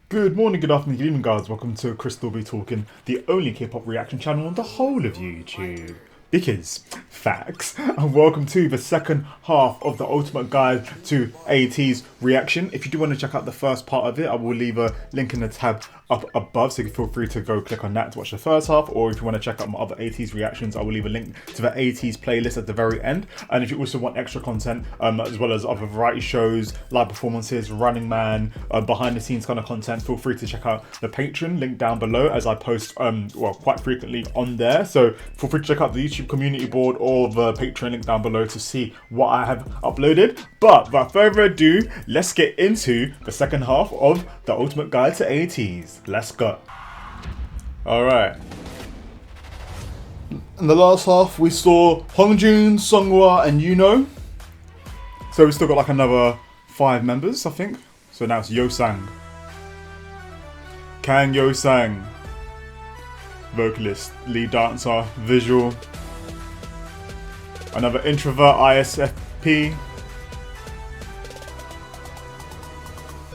Good morning, good afternoon, good evening, guys. Welcome to ChrisStillBeTalkin, the only K-pop reaction channel on the whole of YouTube. Because facts. And welcome to the second half of the ultimate guide to ATEEZ reaction. If you do want to check out the first part of it, I will leave a link in the tab up above, so you can feel free to go click on that to watch the first half. Or if you want to check out my other ATEEZ reactions, I will leave a link to the ATEEZ playlist at the very end. And if you also want extra content, as well as other variety shows, live performances, Running Man, behind the scenes kind of content, feel free to check out the Patreon link down below, as I post quite frequently on there. So feel free to check out the YouTube community board or the Patreon link down below to see what I have uploaded. But without further ado, let's get into the second half of the ultimate guide to ATEEZ. Let's go. Alright. In the last half, we saw Hongjun, Songhwa, and Yuno. So we still got like another 5 members, I think. So now it's Yeosang. Kang Yeosang. Vocalist, lead dancer, visual. Another introvert, ISFP.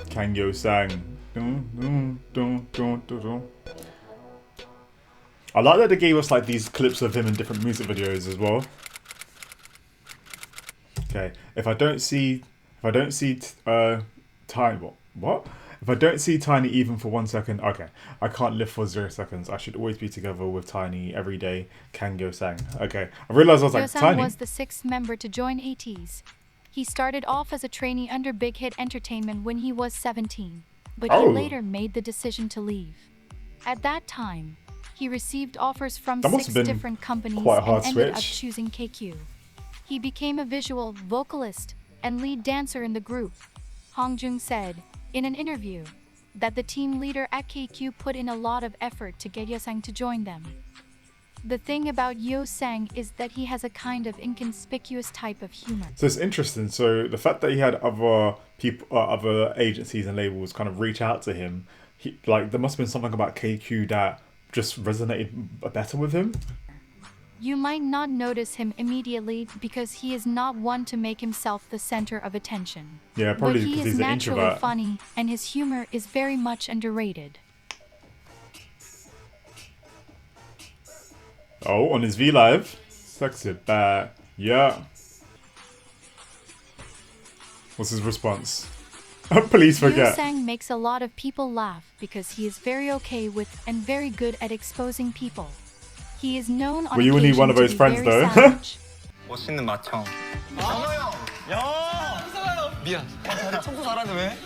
Kang Yeosang. I like that they gave us like these clips of him in different music videos as well. Okay, if I don't see Tiny, what? If I don't see Tiny even for 1 second, okay, I can't live for 0 seconds. I should always be together with Tiny every day. Kang Yeosang. Okay, I realized I was like, Tiny was the 6th member to join ATEEZ. He started off as a trainee under Big Hit Entertainment when he was 17. But he later made the decision to leave. At that time, he received offers from 6 different companies and ended up choosing KQ. He became a visual, vocalist, and lead dancer in the group. Hongjun said, in an interview, that the team leader at KQ put in a lot of effort to get Yeosang to join them. The thing about Yeosang is that he has a kind of inconspicuous type of humor. So it's interesting. So the fact that he had other people, other agencies and labels kind of reach out to him, like there must have been something about KQ that just resonated better with him. You might not notice him immediately because he is not one to make himself the center of attention. Yeah, probably because he's an introvert. But he is naturally funny, and his humor is very much underrated. Oh, on his V Live. Sexy back. Yeah. What's his response? Please forget. Yeosang makes a lot of people laugh because he is very okay with and very good at exposing people. He is known on occasion to one of those be friends very though. savage. 멋있는 맏형. 장어형. 야. 미안. 청소 잘하는데 왜?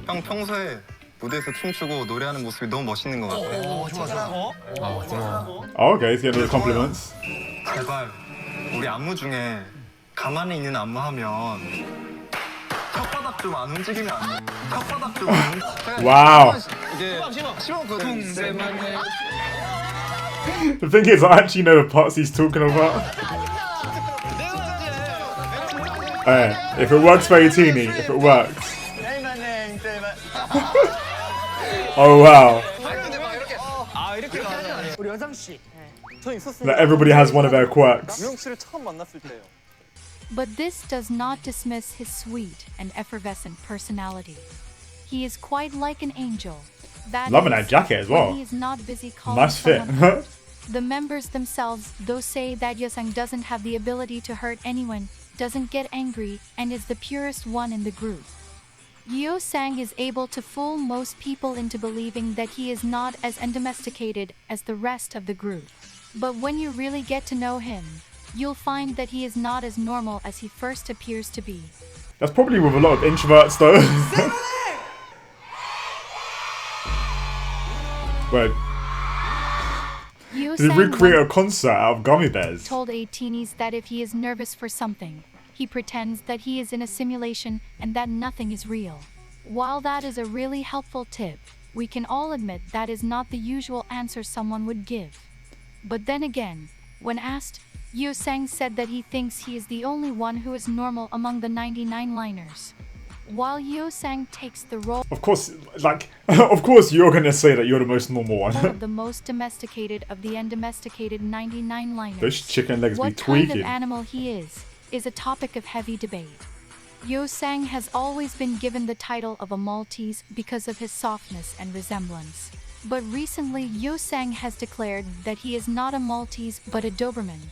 형 평소에 무대에서 춤추고 노래하는 모습이 너무 멋있는 것 같아. 좋아. 고마워. Okay, he's getting the compliments. 제발 우리 안무 중에 가만히 있는 안무 하면 혓바닥 좀 안 움직이면 안 돼. 혓바닥 좀 안 움직이면. Wow. 이게 심어거든. The thing is, I actually know the parts he's talking about. If it works for Teeny, if it works. Oh wow. That everybody has one of their quirks. But this does not dismiss his sweet and effervescent personality. He is quite like an angel. Loving that jacket as well. He is not busy calling nice fit. The members themselves, though, say that Yeosang doesn't have the ability to hurt anyone, doesn't get angry, and is the purest one in the group. Yeosang is able to fool most people into believing that he is not as undomesticated as the rest of the group. But when you really get to know him, you'll find that he is not as normal as he first appears to be. That's probably with a lot of introverts though. Wait. Did he recreate a concert out of gummy bears? Told ATEEZ that if he is nervous for something, he pretends that he is in a simulation and that nothing is real. While that is a really helpful tip, we can all admit that is not the usual answer someone would give. But then again, when asked, Yeosang said that he thinks he is the only one who is normal among the 99 liners. While Yeosang takes the role of course, of course you're gonna say that you're the most normal one. of the most domesticated of the undomesticated 99 liners. Those chicken legs be what tweaking. kind of animal he is a topic of heavy debate. Yo-sang has always been given the title of a Maltese because of his softness and resemblance. But recently, Yo-sang has declared that he is not a Maltese but a Doberman.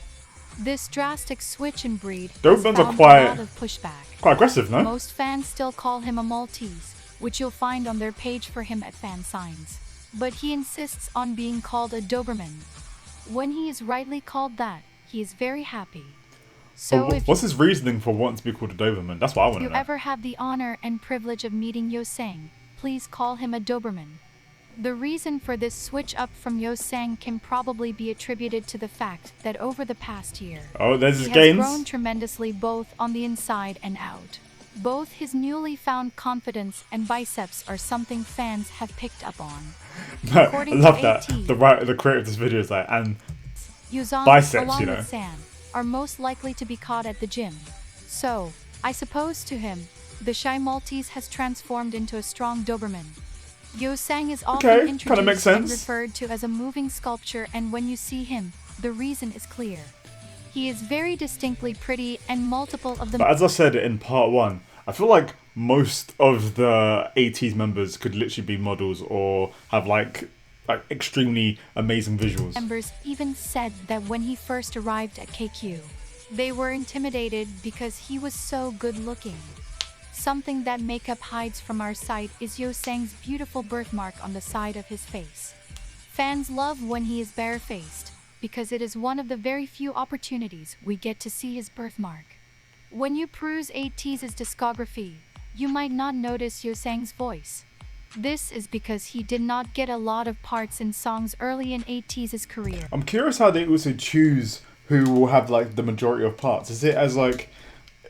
This drastic switch in breed has Dobermans found are a lot of pushback. quite aggressive, no? Most fans still call him a Maltese, which you'll find on their page for him at fan signs. But he insists on being called a Doberman. When he is rightly called that, he is very happy. So if What's his reasoning for wanting to be called a Doberman? That's what I want to you know. ever have the honor and privilege of meeting Yo-sang, please call him a Doberman. The reason for this switch up from Yo-sang can probably be attributed to the fact that over the past year, Oh, there's he his has gains. grown tremendously both on the inside and out. Both his newly found confidence and biceps are something fans have picked up on. I According love to that. AT, The creator of this video is like, and Yuzong, biceps, along you know. with Sam, are most likely to be caught at the gym. So, I suppose to him, the shy Maltese has transformed into a strong Doberman. Yo-sang is often Okay, kinda introduced makes and sense. referred to as a moving sculpture, and when you see him, the reason is clear. He is very distinctly pretty, and multiple of But them as I said in part 1, I feel like most of the ATEEZ members could literally be models or have like extremely amazing visuals. members even said that when he first arrived at KQ, they were intimidated because he was so good looking. Something that makeup hides from our sight is Yo-sang's beautiful birthmark on the side of his face. Fans love when he is barefaced, because it is one of the very few opportunities we get to see his birthmark. When you peruse ATEEZ's discography, you might not notice Yo-sang's voice. This is because he did not get a lot of parts in songs early in ATEEZ's career. I'm curious how they also choose who will have like the majority of parts. Is it as like,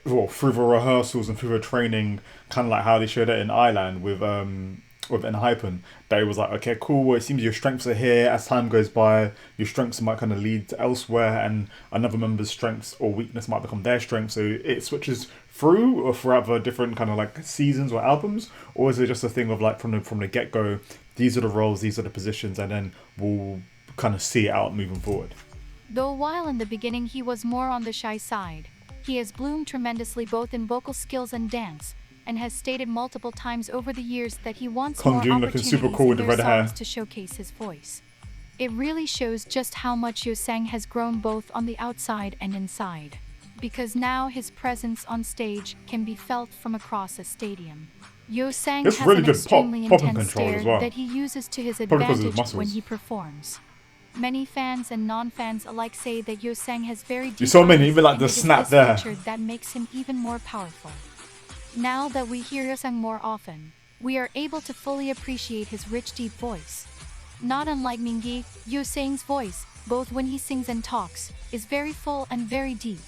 well, through the rehearsals and through the training, kind of like how they showed it in Island with Enhypen, that it was like, okay, cool, well, it seems your strengths are here. As time goes by, your strengths might kind of lead to elsewhere, and another member's strengths or weakness might become their strength. So it switches through or throughout the different kind of like seasons or albums, or is it just a thing of like from the get go, these are the roles, these are the positions, and then we'll kind of see it out moving forward? Though while in the beginning he was more on the shy side, he has bloomed tremendously both in vocal skills and dance, and has stated multiple times over the years that he wants more Conjun looking opportunities super cool with in the their red hair. songs to showcase his voice. It really shows just how much Yo-sang has grown both on the outside and inside, because now his presence on stage can be felt from across a stadium. Yo-sang It's has really an good extremely popping intense control as stare well. that he uses to his Probably because of his advantage when muscles. he performs. Many fans and non-fans alike say that Yo-sang has very deep You saw many, eyes, even like and the it is snap this there. feature that makes him even more powerful. Now that we hear Yo-sang more often, we are able to fully appreciate his rich, deep voice. Not unlike Mingi, Yo-sang's voice, both when he sings and talks, is very full and very deep.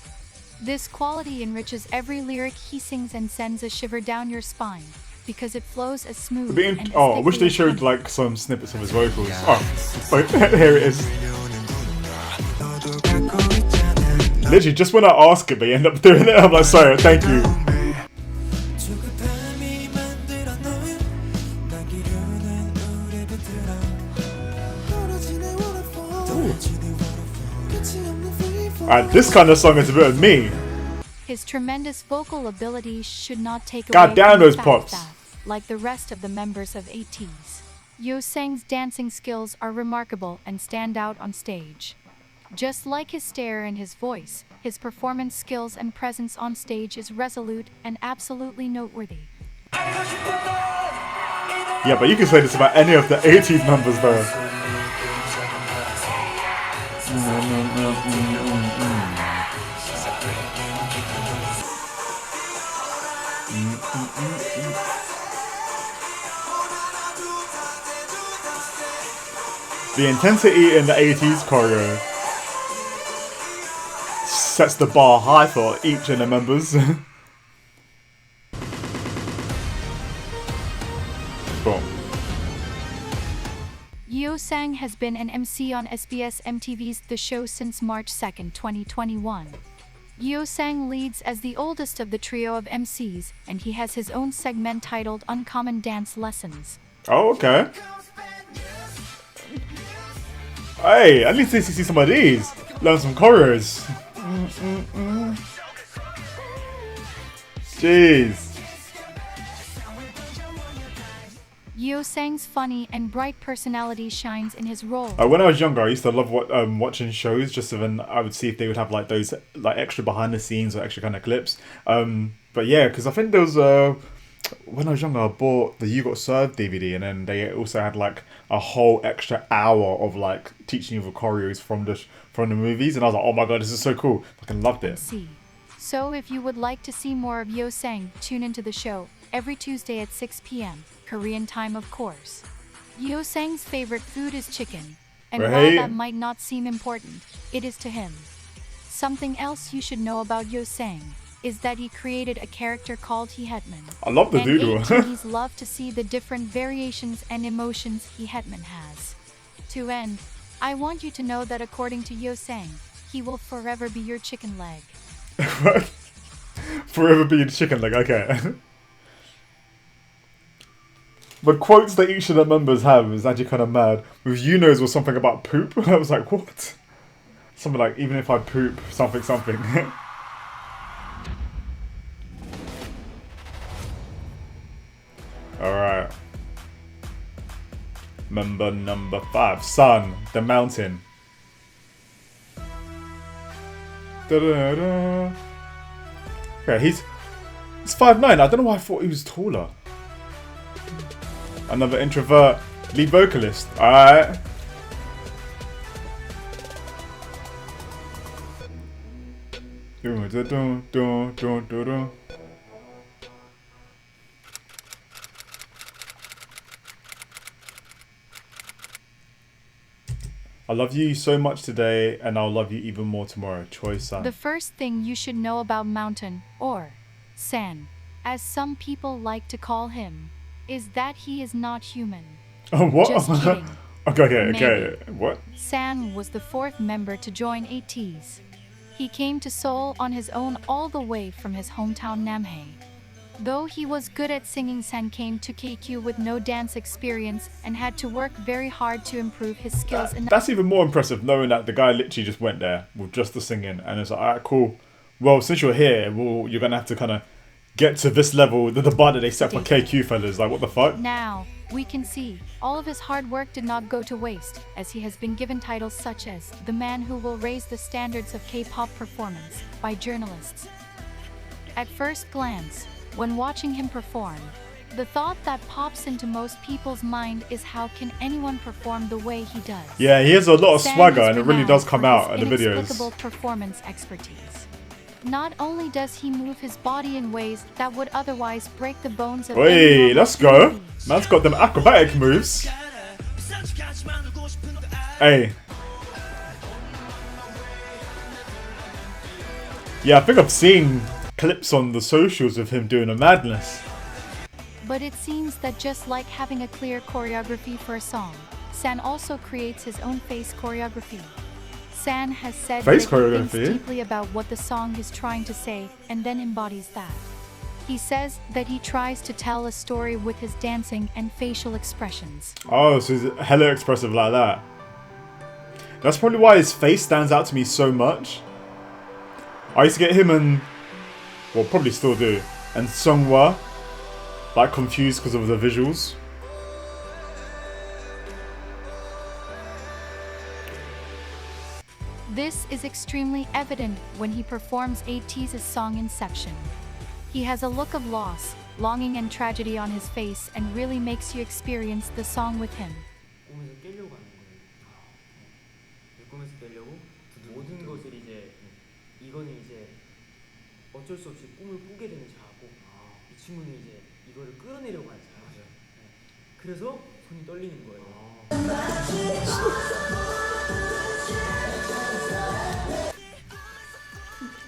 This quality enriches every lyric he sings and sends a shiver down your spine, because it flows as smooth and I wish they as showed honey. like some snippets of his vocals. Oh, here it is. Literally, just when I ask it, they end up doing it. I'm like, sorry, thank you. Alright, this kind of song is a bit of me. His tremendous vocal ability should not take God away damn from the those fact pops. that, like the rest of the members of ATEEZ, Yo-sang's dancing skills are remarkable and stand out on stage. Just like his stare and his voice, his performance skills and presence on stage is resolute and absolutely noteworthy. Yeah, but you can say this about any of the 80s members though. The intensity in the 80s choreo sets the bar high for each of the members. Boom. Yo-sang has been an MC on SBS MTV's The Show since March 2nd, 2021. Yo-sang leads as the oldest of the trio of MCs, and he has his own segment titled Uncommon Dance Lessons. Oh, okay. Hey, I need to see some of these. Learn some choreos. Jeez. Yeosang's funny and bright personality shines in his role. When I was younger, I used to love watching shows just so then I would see if they would have like those like extra behind the scenes or extra kind of clips. But yeah, because I think there was when I was younger, I bought the You Got Served DVD, and then they also had like a whole extra hour of like teaching you the choreos from the movies, and I was like, oh my god, this is so cool! I fucking loved it. So if you would like to see more of Yeosang, tune into the show every Tuesday at 6 p.m. Korean time, of course. Yeosang's favorite food is chicken, and while that might not seem important, it is to him. Something else you should know about Yeosang is that he created a character called Hetman. I love the doodle. ATEEZ love to see the different variations and emotions Hetman has. To end, I want you to know that according to Yeosang, he will forever be your chicken leg. Forever be your chicken leg, okay. The quotes that each of the members have is actually kind of mad. With Yuno's was something about poop. I was like, what? Something like, even if I poop, something. Alright. Member number 5. Sun, the mountain. Da-da-da. Yeah, he's 5'9". I don't know why I thought he was taller. Another introvert lead vocalist. Alright. I love you so much today, and I'll love you even more tomorrow. Choi San. The first thing you should know about Mountain, or San, as some people like to call him, is that he is not human. Oh, what? Just kidding. Okay. What? San was the 4th member to join ATEEZ. He came to Seoul on his own all the way from his hometown Namhae. Though he was good at singing, San came to KQ with no dance experience and had to work very hard to improve his skills. That's even more impressive, knowing that the guy literally just went there with just the singing, and it's like, alright, cool. Well, since you're here, you're gonna have to kind of get to this level, the bar that they set for KQ fellas. Like, what the fuck? Now, we can see, all of his hard work did not go to waste, as he has been given titles such as the man who will raise the standards of K-pop performance by journalists. At first glance, when watching him perform, the thought that pops into most people's mind is, how can anyone perform the way he does? Yeah, he has a lot of swagger, and it really does come out in the videos. Inexplicable performance expertise. Not only does he move his body in ways that would otherwise break the bones of Hey, let's go. Man's got them acrobatic moves. Hey. Yeah, I think I've seen clips on the socials of him doing a madness. But it seems that just like having a clear choreography for a song, San also creates his own face choreography. San has said that he thinks deeply about what the song is trying to say and then embodies that. He says that he tries to tell a story with his dancing and facial expressions. Oh, so he's hella expressive like that. That's probably why his face stands out to me so much. I used to get him and, well, probably still do, and Seonghwa like confused because of the visuals. This is extremely evident when he performs ATEEZ's song Inception. He has a look of loss, longing and tragedy on his face and really makes you experience the song with him.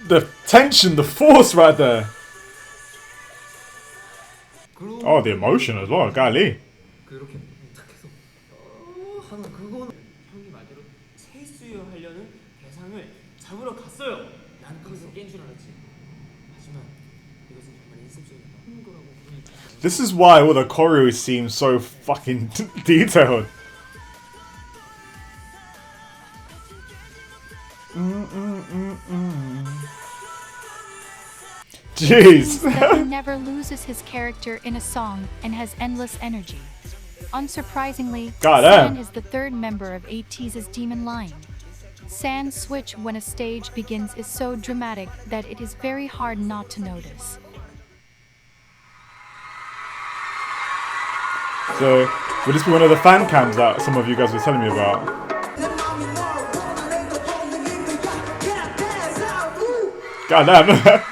The tension, the force right there. Oh, the emotion as well, golly. This is why all the choreos seem so fucking detailed. Jeez. That he never loses his character in a song and has endless energy. Unsurprisingly, Goddamn. San is the third member of ATEEZ's Demon Line. San's switch when a stage begins is so dramatic that it is very hard not to notice. So, would this be one of the fan cams that some of you guys were telling me about? Goddamn.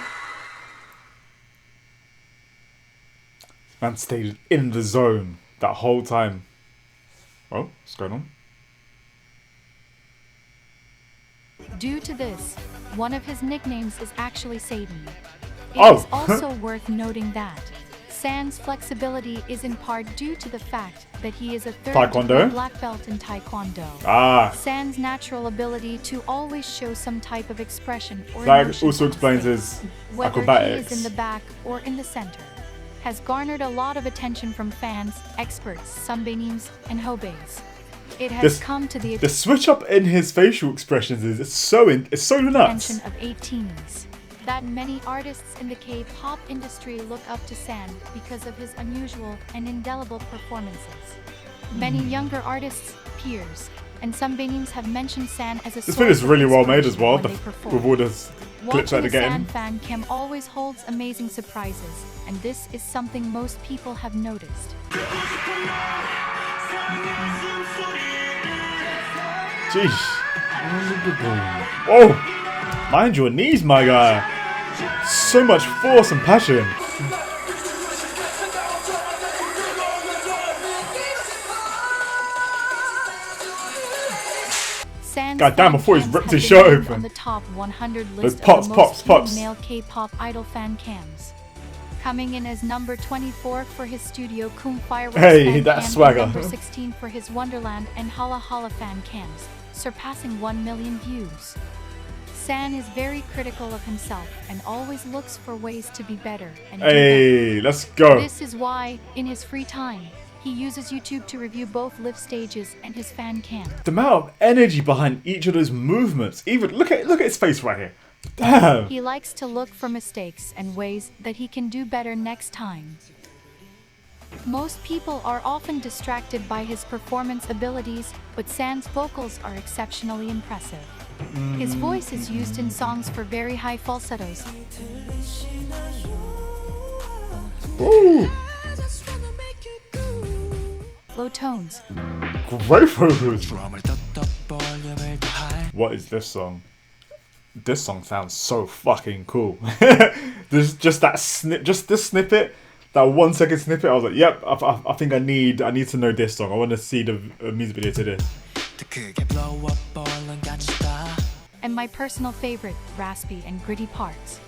Man stayed in the zone that whole time. Oh, what's going on? Due to this, one of his nicknames is actually Satan. It Oh. is also worth noting that San's flexibility is in part due to the fact that he is a Taekwondo? third-degree black belt in Taekwondo. Ah, San's natural ability to always show some type of expression or that emotion also on explains stage, his whether acrobatics. he is in the back or in the center, has garnered a lot of attention from fans, experts, sunbeams, and hobeys. It has This- come to the The switch up in his facial expressions is so nuts. attention of 18s that many artists in the K-pop industry look up to San because of his unusual and indelible performances. Many younger artists, peers, and sunbeams have mentioned San as a This source video is of really well made as inspiration well, when they perform. with all the clips that Watching they're a San getting. fan cam always holds amazing surprises, and this is something most people have noticed. Jeez. Whoa! Mind your knees, my guy. So much force and passion. San's God damn, I fan thought he's cams ripped have his been shirt named open. on the top 100 Those list pops, of the pops, most pops. viewed male K-pop idol fan cams. Coming in as number 24 for his Studio Coom Fireworks Hey, fan that's cam swagger. and number 16 for his Wonderland and Hala Hala fan cams, surpassing 1 million views. San is very critical of himself and always looks for ways to be better and do better. Hey, let's go. This is why, in his free time, he uses YouTube to review both live stages and his fan cam. The amount of energy behind each of those movements. Even look at his face right here. Damn. He likes to look for mistakes and ways that he can do better next time. Most people are often distracted by his performance abilities, but San's vocals are exceptionally impressive. His voice is used in songs for very high falsettos, Ooh, low tones, great vocals. What is this song? This song sounds so fucking cool. There's just that just this snippet, that 1 second snippet. I was like, yep, I think I need to know this song. I want to see the music video to this. and my personal favorite, raspy and gritty parts.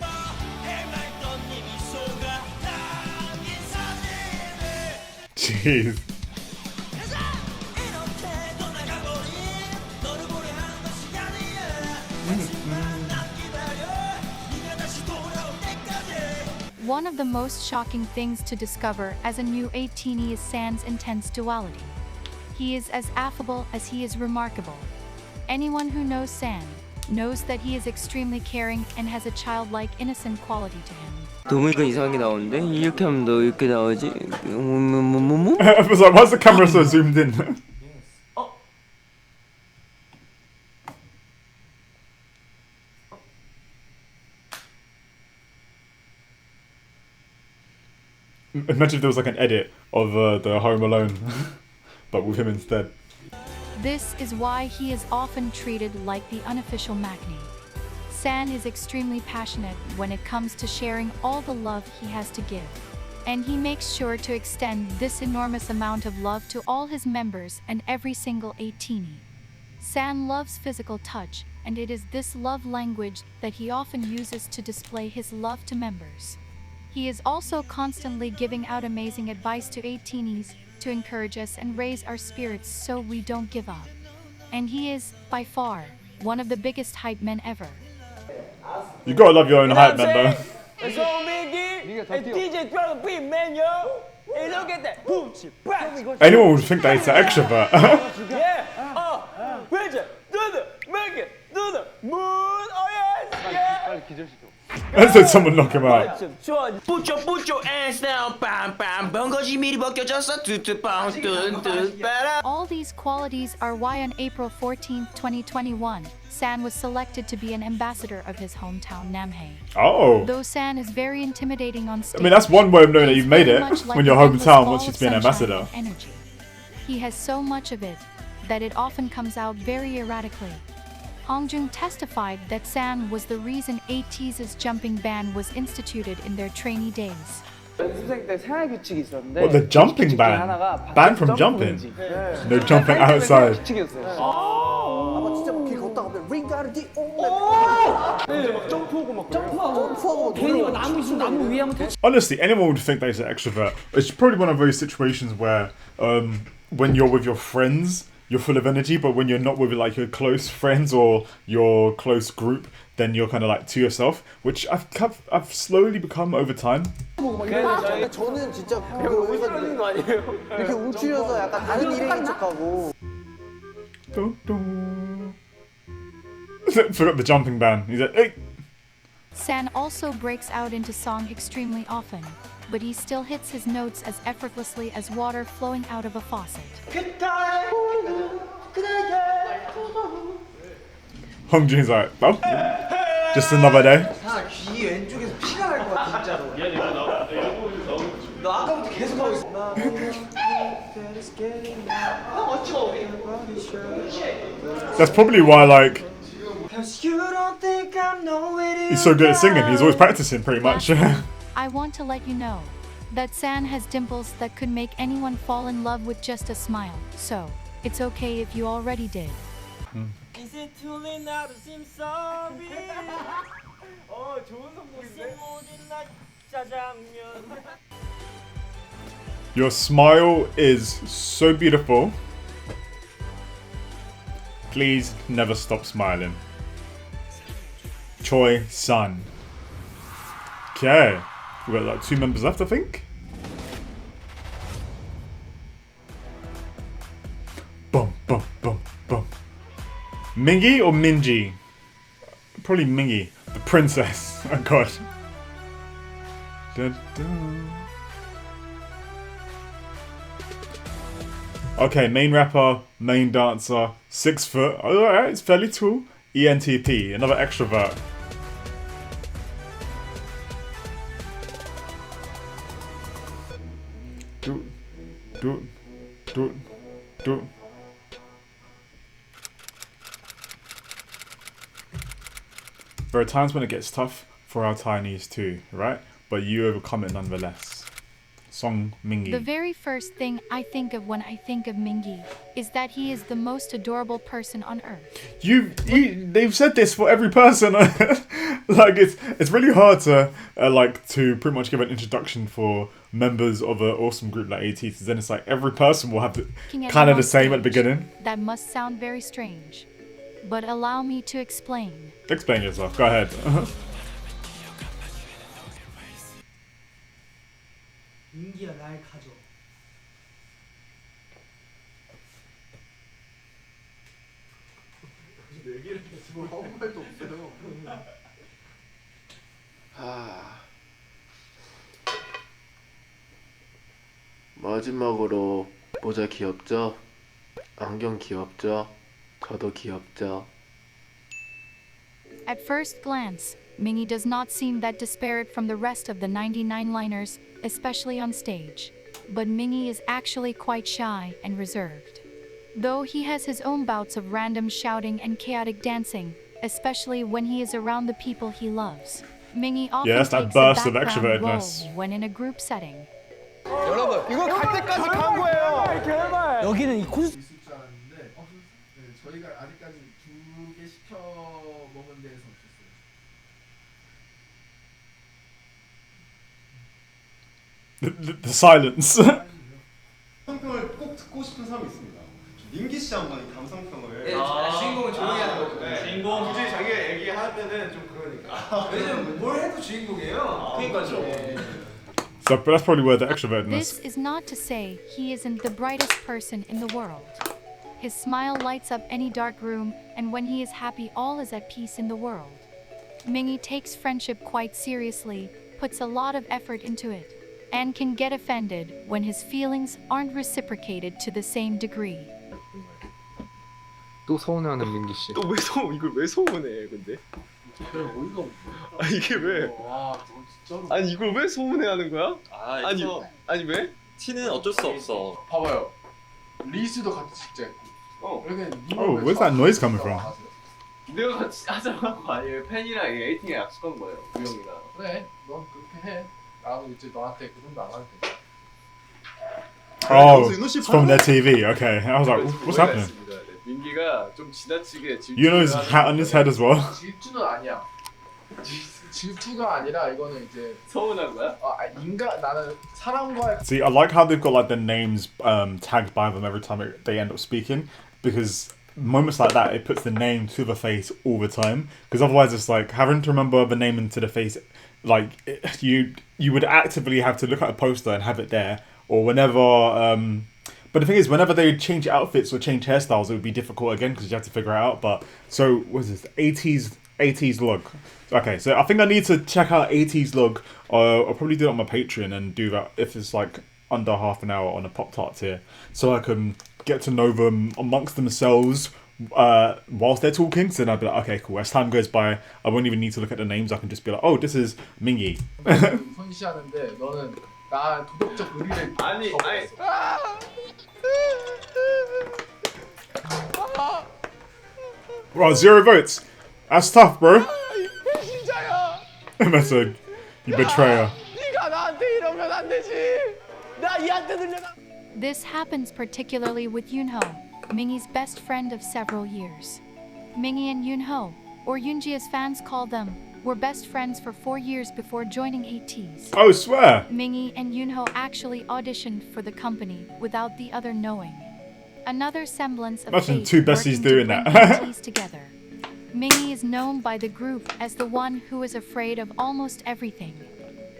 Jeez. One of the most shocking things to discover as a new 18 is San's intense duality. He is as affable as he is remarkable. Anyone who knows San knows that he is extremely caring and has a childlike innocent quality to him. 너무 이거 이상하게 나오는데? 이렇게 하면 너 이렇게 나오지? I was like, why's the camera so zoomed in? Imagine if there was like an edit of the Home Alone, but with him instead. This is why he is often treated like the unofficial Maknae. San is extremely passionate when it comes to sharing all the love he has to give. And he makes sure to extend this enormous amount of love to all his members and every single 18. San loves physical touch, and it is this love language that he often uses to display his love to members. He is also constantly giving out amazing advice to 18s to encourage us and raise our spirits so we don't give up. And he is, by far, one of the biggest hype men ever. You gotta love your own hype man though. So Mickey and DJ trying to beat man, yo. Hey, look at that. Boochie, back. Anyone would think that he's an extrovert. Yeah. Bridget, do the, make it, do the moon. Oh yes, yeah. And then someone knock him out. Put your hands down, bam bam. 벙거지 미리 벗겨졌어, 뚜뚜빵 뚠뚠 빠라. All these qualities are why on April 14, 2021, San was selected to be an ambassador of his hometown Namhae. Oh. Though San is very intimidating on stage, I mean, that's one way of knowing that he's you've made very it much like when your an endless hometown ball wants you of to be an sunshine ambassador. and energy. He has so much of it that it often comes out very erratically. Hongjung testified that San was the reason ATEEZ's jumping ban was instituted in their trainee days. 연습생 때 생활 규칙이 있었는데. What, the jumping ban? Ban from jumping? No jumping outside. 규칙이었어요. 아마 진짜 길 걷다가 보면 링가르디 막 점프하고 막 괜히 막 나무 있으면 나무 위에 한번 Honestly, anyone would think that he's an extrovert. It's probably one of those situations where when you're with your friends, you're full of energy, but when you're not with like your close friends or your close group, then you're kind of like to yourself, which I've slowly become over time. 근데 저는 진짜 그거 해가지고 이렇게 움츠려서 약간 다른 일인 척하고 Forgot the jumping ban. He's like, hey. San also breaks out into song extremely often, but he still hits his notes as effortlessly as water flowing out of a faucet. Hongjun's like, well, just another day. 귀 왼쪽에서 피가 날 것 같아 진짜로 너 아까부터 계속 하고 있어 That's probably why, like, he's so good at singing. He's always practicing, pretty much. I want to let you know that San has dimples that could make anyone fall in love with just a smile. So, it's okay if you already did. Is it too late now to seem sorry? 좋은 선곡인데. 짜장면. Your smile is so beautiful. Please never stop smiling. Choi Sun. Okay, we've got like 2 members left, I think. Boom, boom, boom, boom. Mingi or Minji? Probably Mingi, the princess. Oh god. Da, da. Okay, main rapper, main dancer, 6 foot. Alright, it's fairly tall. ENTP, another extrovert. Do. There are times when it gets tough for our tinies too, right? But you overcome it nonetheless. Song Mingi. The very first thing I think of when I think of Mingi is that he is the most adorable person on earth. They've said this for every person. Like it's really hard to to pretty much give an introduction for members of an awesome group like ATEEZ. Then it's like every person will have kind of the same at the beginning. That must sound very strange, but allow me to explain. Explain yourself. Go ahead. 민기야 날 가져 얘기를 지금 아무 말도 없어요 마지막으로 모자 귀엽죠? 안경 귀엽죠? 저도 귀엽죠? At first glance, Mingi does not seem that disparate from the rest of the 99 liners, especially on stage. But Mingi is actually quite shy and reserved. Though he has his own bouts of random shouting and chaotic dancing, especially when he is around the people he loves. Mingi often Yes, that takes burst a of background role extrovertness. when in a group setting. 여러분 이거 갈 때까지 간 거예요. 여기는 이 콘서트 있을 줄 알았는데 저희가 아직까지 2개 시켜 먹은 데에서 없었어요. The silence. 감상평을 꼭 듣고 싶은 사람이 있습니다. 민기 씨 한번 이 감상평을. 주인공은 조용히 하는 거죠. 주인공 굳이 자기 얘기할 때는 좀 그러니까. 왜냐면 뭘 해도 주인공이에요. 그러니까요. So but that's probably where the This extrovertness. is not to say he isn't the brightest person in the world. His smile lights up any dark room, and when he is happy, all is at peace in the world. Mingy takes friendship quite seriously, puts a lot of effort into it, and can get offended when his feelings aren't reciprocated to the same degree. 또 서운해하는 민기 씨. 또 왜 이걸 왜 소문해 근데? 어이가 없네. 아 이게 왜? 와, 너 진짜로. 아니 이걸 왜 소문해하는 거야? 아니 아니 왜? 티는 어쩔 수 없어. 봐봐요. 리스도 같이 직장했고. 그러니까 Oh, where's that noise coming from? 내가 같이 하자고 한 거 아니에요? 팬이랑 에이팅에 약속한 거예요. 우영이랑. 그래, 넌 그렇게 해. 나도 이제 너한테 그 정도 안 하면 돼. Oh, it's from their TV. Okay, I was like, what's happening? 민기가 좀 지나치게 Yuno's hat on his head as well. 질투는 아니야. 질투가 아니라 이거는 이제 서운한 거야? 나는 사람과의 See, I like how they've got like the names tagged by them every time they end up speaking, because moments like that, it puts the name to the face all the time. Because otherwise, it's like having to remember the name into the face. Like you would actively have to look at a poster and have it there, or whenever. But the thing is, whenever they change outfits or change hairstyles, it would be difficult again because you have to figure it out. But so what's this? 80s look. Okay, so I think I need to check out 80s look. I'll probably do it on my Patreon and do that if it's like under half an hour on a Pop-Tart tier, so I can get to know them amongst themselves whilst they're talking. So then I'd be like, okay, cool. As time goes by, I won't even need to look at the names. I can just be like, oh, this is Mingy. 손시하는데 너는 나 도덕적 의리를 아니. Right, 0 votes. That's tough, bro. Method, you betrayer. This happens particularly with Yoonho, Mingy's best friend of several years. Mingy and Yoonho, or Yoonji as fans call them, were best friends for 4 years before joining ATEEZ. Oh, swear. Mingy and Yoonho actually auditioned for the company without the other knowing. Another semblance of Imagine fate two besties working to doing bring that. ATEEZ together. Mingy is known by the group as the one who is afraid of almost everything.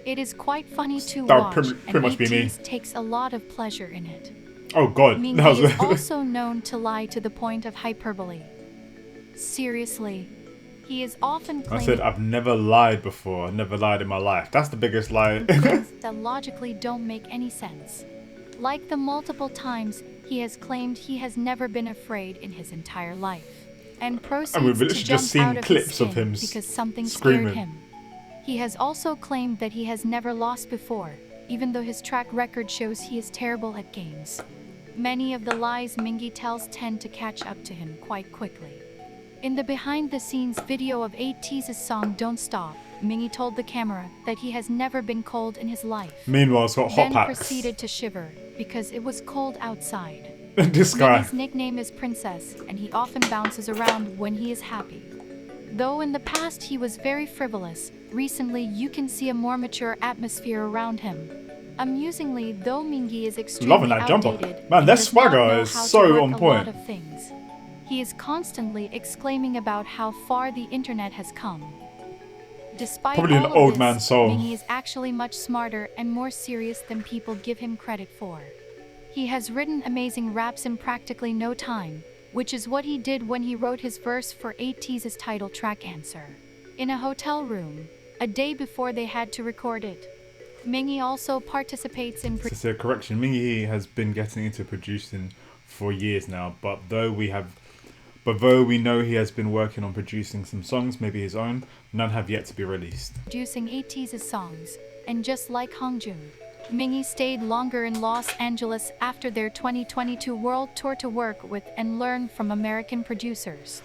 It is quite funny to That would watch, pretty and much be me. ATEEZ takes a lot of pleasure in it. Oh god, that Mingy is was also known to lie to the point of hyperbole. Seriously, he is often I claiming said I've never lied before. I've never lied in my life. That's the biggest lie. things that logically don't make any sense. Like the multiple times he has claimed he has never been afraid in his entire life, and proceeds we've to literally jump just seen out of clips his of skin him because something screaming. scared him. He has also claimed that he has never lost before, even though his track record shows he is terrible at games. Many of the lies Mingy tells tend to catch up to him quite quickly. In the behind-the-scenes video of ATEEZ's song Don't Stop, Mingy told the camera that he has never been cold in his life. Meanwhile, it's got hot Then packs. proceeded to shiver because it was cold outside. This guy. Mingy's nickname is Princess, and he often bounces around when he is happy. Though in the past he was very frivolous, recently you can see a more mature atmosphere around him. Amusingly, though Mingy is extremely Loving that jumper. outdated, Man, and their does not swagger know is how to so work on a point. lot of things, he is constantly exclaiming about how far the internet has come. Despite Probably an all of old this, man's soul. Mingy is actually much smarter and more serious than people give him credit for. He has written amazing raps in practically no time, which is what he did when he wrote his verse for ATEEZ's title track Answer, in a hotel room, a day before they had to record it. Mingy also participates in It's a correction. Mingy has been getting into producing for years now, but though we know he has been working on producing some songs, maybe his own, none have yet to be released. producing ATEEZ's songs, and just like Hongjoong, Mingy stayed longer in Los Angeles after their 2022 world tour to work with and learn from American producers.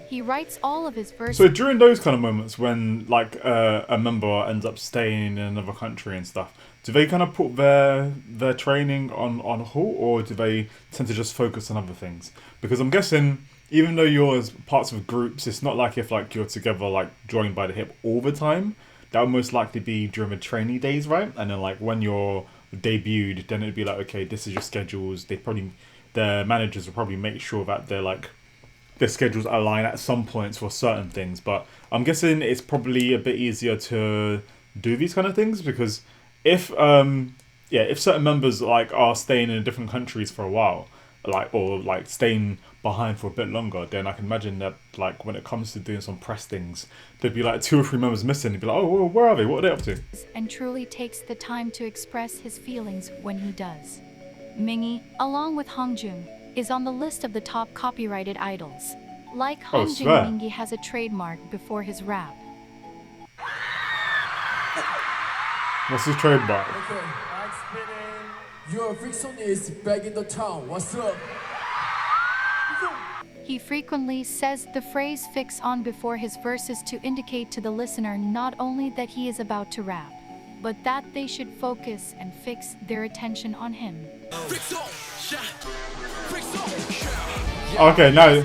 He writes all of his verses. So during those kind of moments when like a member ends up staying in another country and stuff, do they kind of put their training on hold, or do they tend to just focus on other things? Because I'm guessing even though you're as parts of groups, it's not like if like you're together like joined by the hip all the time. That would most likely be during the trainee days, right? And then like when you're debuted, then it'd be like, okay, this is your schedules. The managers will probably make sure that their schedules align at some points for certain things. But I'm guessing it's probably a bit easier to do these kind of things because if certain members like are staying in different countries for a while, like staying behind for a bit longer, then I can imagine that like when it comes to doing some press things, there'd be like 2 or 3 members missing. You'd be like, oh, well, where are they? What are they up to? And truly takes the time to express his feelings when he does. Mingy, along with Hongjung, is on the list of the top copyrighted idols. Like Hongjung, swear. Mingy has a trademark before his rap. What's his trademark? Okay, I'm spinning. Your friction is back in the town. What's up? He frequently says the phrase "fix on" before his verses to indicate to the listener not only that he is about to rap, but that they should focus and fix their attention on him. Okay, now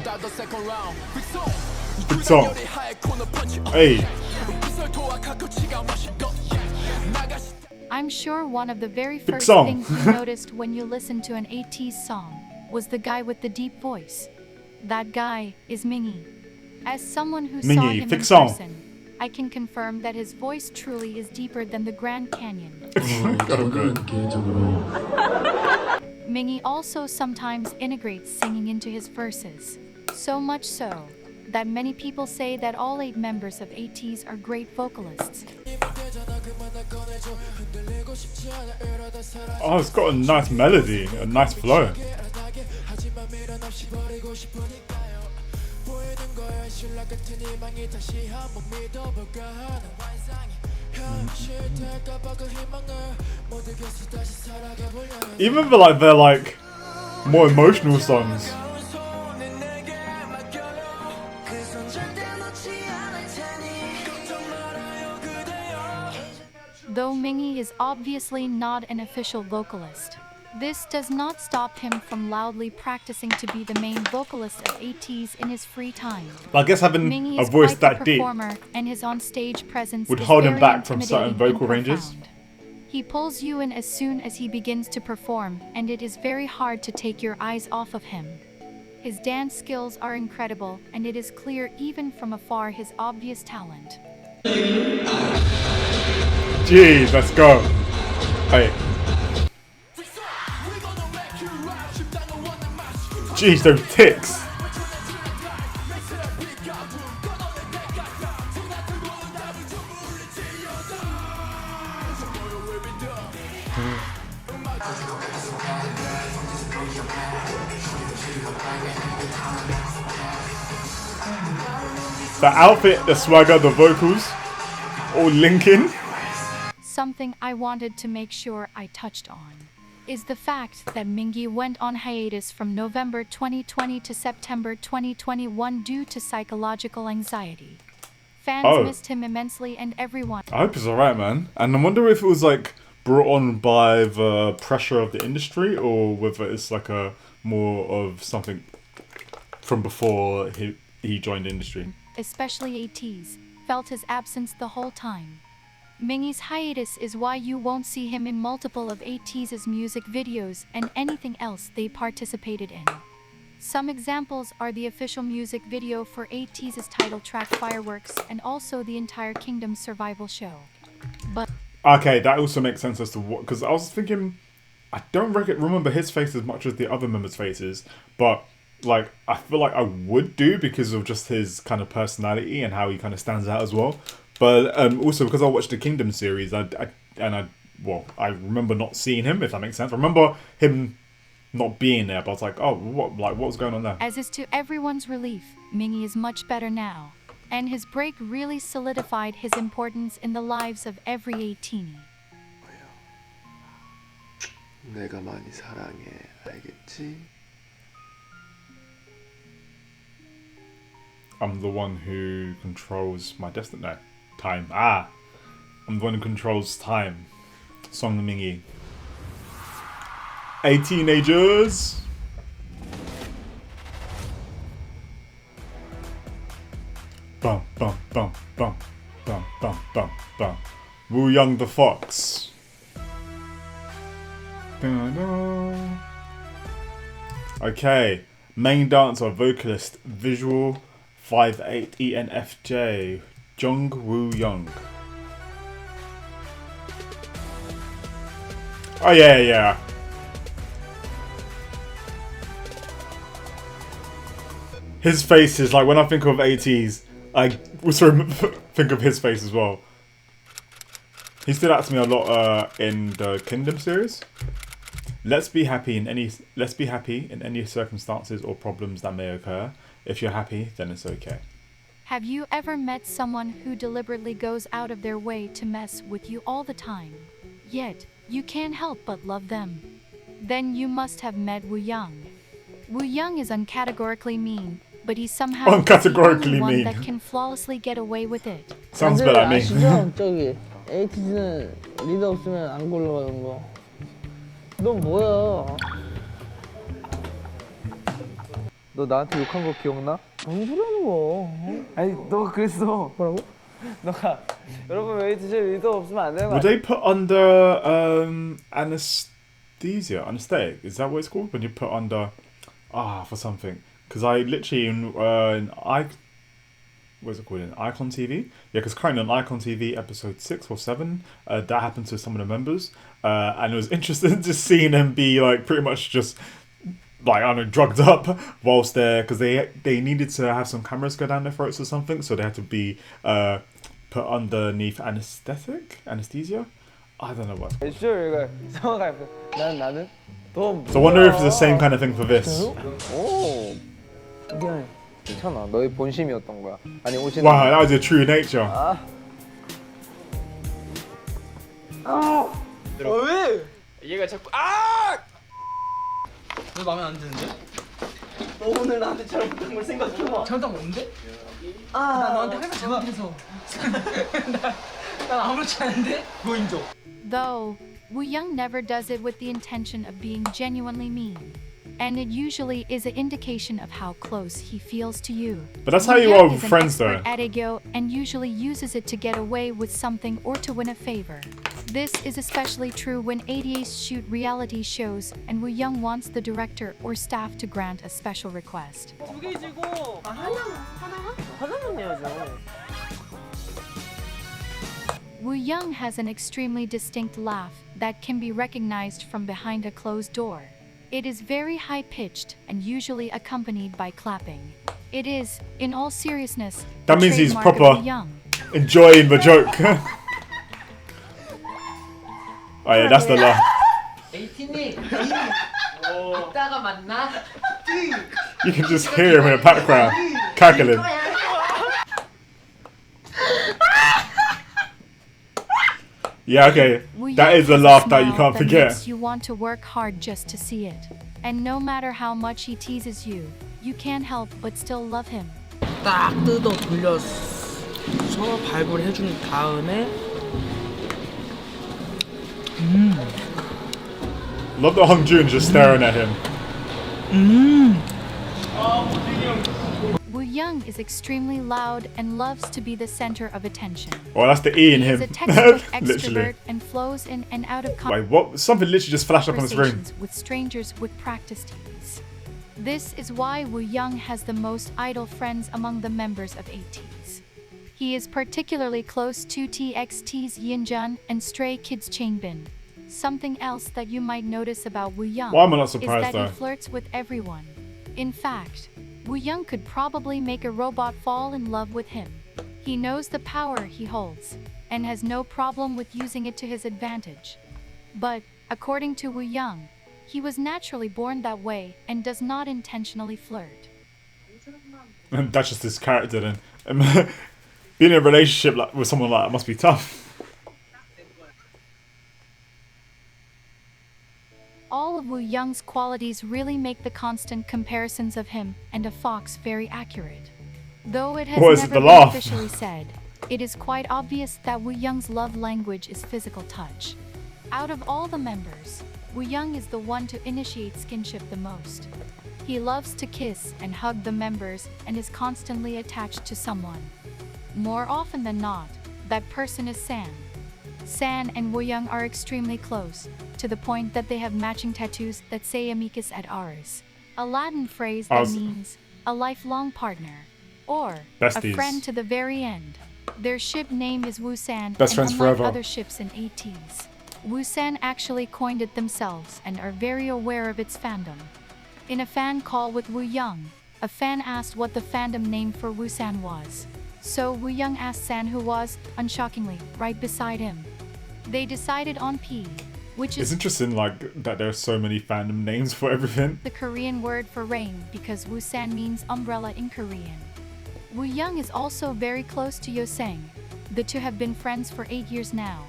big song. Hey, I'm sure one of the very Big first song. things you noticed when you listened to an ATEEZ song was the guy with the deep voice. That guy is Mingy. As someone who saw Mingy, him big in song. person, I can confirm that his voice truly is deeper than the Grand Canyon. Mingy also sometimes integrates singing into his verses. So much so that many people say that all 8 members of ATEEZ are great vocalists. oh, it's got a nice melody, a nice flow. Even for like their like more emotional songs. Though Mingy is obviously not an official vocalist, this does not stop him from loudly practicing to be the main vocalist of ATEEZ in his free time. I guess having Mingy a is voice quite that the deep performer, and his on-stage presence would is hold him very back from certain intimidating vocal and ranges. profound. He pulls you in as soon as he begins to perform, and it is very hard to take your eyes off of him. His dance skills are incredible, and it is clear even from afar his obvious talent. Jeez, let's go. Hey. Jeez, those ticks. The outfit, the swagger, the vocals, all linking. Something I wanted to make sure I touched on is the fact that Mingy went on hiatus from November 2020 to September 2021 due to psychological anxiety. Fans missed him immensely, and everyone... I hope he's alright, man. And I wonder if it was like brought on by the pressure of the industry, or whether it's like a more of something from before he joined the industry. especially ATEEZ, felt his absence the whole time. Mingy's hiatus is why you won't see him in multiple of ATEEZ's music videos and anything else they participated in. Some examples are the official music video for ATEEZ's title track Fireworks and also the entire Kingdom survival show. But okay, that also makes sense as to what, because I was thinking, I don't remember his face as much as the other members' faces, but like I feel like I would do because of just his kind of personality and how he kind of stands out as well. But also because I watched the Kingdom series, I remember not seeing him, if that makes sense. I remember him not being there, but I was like, oh, what was going on there? as is to everyone's relief, Mingy is much better now, and his break really solidified his importance in the lives of every ATEEZ. 내가 많이 사랑해, 알겠지? I'm the one who controls my destiny. No, time. I'm the one who controls time. Song Mingy. Hey, teenagers! Bum, bum, bum, bum, bum, bum, bum, bum. Wu Young the Fox. Da-da. Okay, main dancer, vocalist, visual, 5'8", ENFJ, Jung Woo Young. Oh yeah. His face is like, when I think of ATEEZ, I also think of his face as well. He stood out to me a lot in the Kingdom series. Let's be happy in any circumstances or problems that may occur. If you're happy, then it's okay. Have you ever met someone who deliberately goes out of their way to mess with you all the time? Yet, you can't help but love them. Then you must have met Woo Young. Woo Young is uncategorically mean, but he's somehow uncategorically the only mean. one that can flawlessly get away with it. Sounds a bit like me. 아시죠? 저기 에이티즈는 리더 없으면 안 굴러가는 거. 넌 뭐야? 너 나한테 욕한 거 기억나? 뭔 소리 하는 거? 아니 너가 그랬어. 뭐라고? 너가 여러분 에이티즈 리더 없으면 안 되는 거 Would they put under anesthesia, anesthetic? Is that what it's called? When you put under for something? Because I literally what's it called, in Icon TV? Yeah, because currently on Icon TV episode 6 or 7, that happened to some of the members, and it was interesting to see them be like pretty much just like, I don't know, drugged up whilst they're, because they needed to have some cameras go down their throats or something, so they had to be put underneath anesthesia. I don't know what. Sure, 나는 너. So I wonder if it's the same kind of thing for this. 오. 미안해. 괜찮아. 너의 본심이었던 거야. 아니 오신. Wow, that was your true nature. 왜? 얘가 자꾸 아! 너 마음에 안 드는데? 너 오늘 나한테 잘못한 걸 생각해봐. 잘못한 거 없는데? 나 너한테 할 말 잘못해서. 난 아무렇지 않은데? 그거 인정. Though, Woo Young never does it with the intention of being genuinely mean. And it usually is an indication of how close he feels to you. But that's how Woo you Young are with is an friends, expert though. at ego and usually uses it to get away with something or to win a favor. This is especially true when ADAs shoot reality shows and Woo Young wants the director or staff to grant a special request. 두 개 지고 하나만 내야죠. Woo Young has an extremely distinct laugh that can be recognized from behind a closed door. It is very high-pitched and usually accompanied by clapping. It is, in all seriousness, That the means he's trademark of proper Woo Young. enjoying the joke. Oh yeah, that's the laugh. 에이티님, 이따가 만나. You can just hear him in the background cackling. Yeah, okay. Woo That Young is a has laugh that you smile can't forget. Makes you want to work hard just to see it. And no matter how much he teases you, you can't help but still love him. 딱 뜯어 돌려서 발굴 해준 다음에 Love that Hong Joon just staring at him. Woo Young is extremely loud and loves to be the center of attention. Well, that's the E in He is him. a textbook Literally. extrovert and flows in and out of Wait, what? Something literally just flashed up on the screen. conversations with strangers with practiced ease. This is why Woo Young has the most idol friends among the members of ATEEZ. He is particularly close to TXT's Yinjun and Stray Kids Changbin. Something else that you might notice about Woo Young Why am I not is surprised that though? he flirts with everyone. In fact, Woo Young could probably make a robot fall in love with him. He knows the power he holds and has no problem with using it to his advantage. But, according to Woo Young, he was naturally born that way and does not intentionally flirt. That's just his character then. Being in a relationship with someone like that must be tough. All of Woo Young's qualities really make the constant comparisons of him and a fox very accurate. Though it has What is it, never the been laugh? officially said, it is quite obvious that Woo Young's love language is physical touch. Out of all the members, Woo Young is the one to initiate skinship the most. He loves to kiss and hug the members and is constantly attached to someone. More often than not, that person is San. San and Woo Young are extremely close, to the point that they have matching tattoos that say amicus ad auris, a Latin phrase that means a lifelong partner, or Besties. a friend to the very end. Their ship name is Woo-san, Best and friends unlike forever. other ships in ATEEZ, Woo-san actually coined it themselves and are very aware of its fandom. In a fan call with Woo Young, a fan asked what the fandom name for Woo-san was. So Woo-young asked San, who was, unshockingly, right beside him. They decided on P, which is... It's interesting, like, that there are so many fandom names for everything. ...the Korean word for rain, because Woo-san means umbrella in Korean. Woo-young is also very close to Yo-sang. The two have been friends for 8 years now.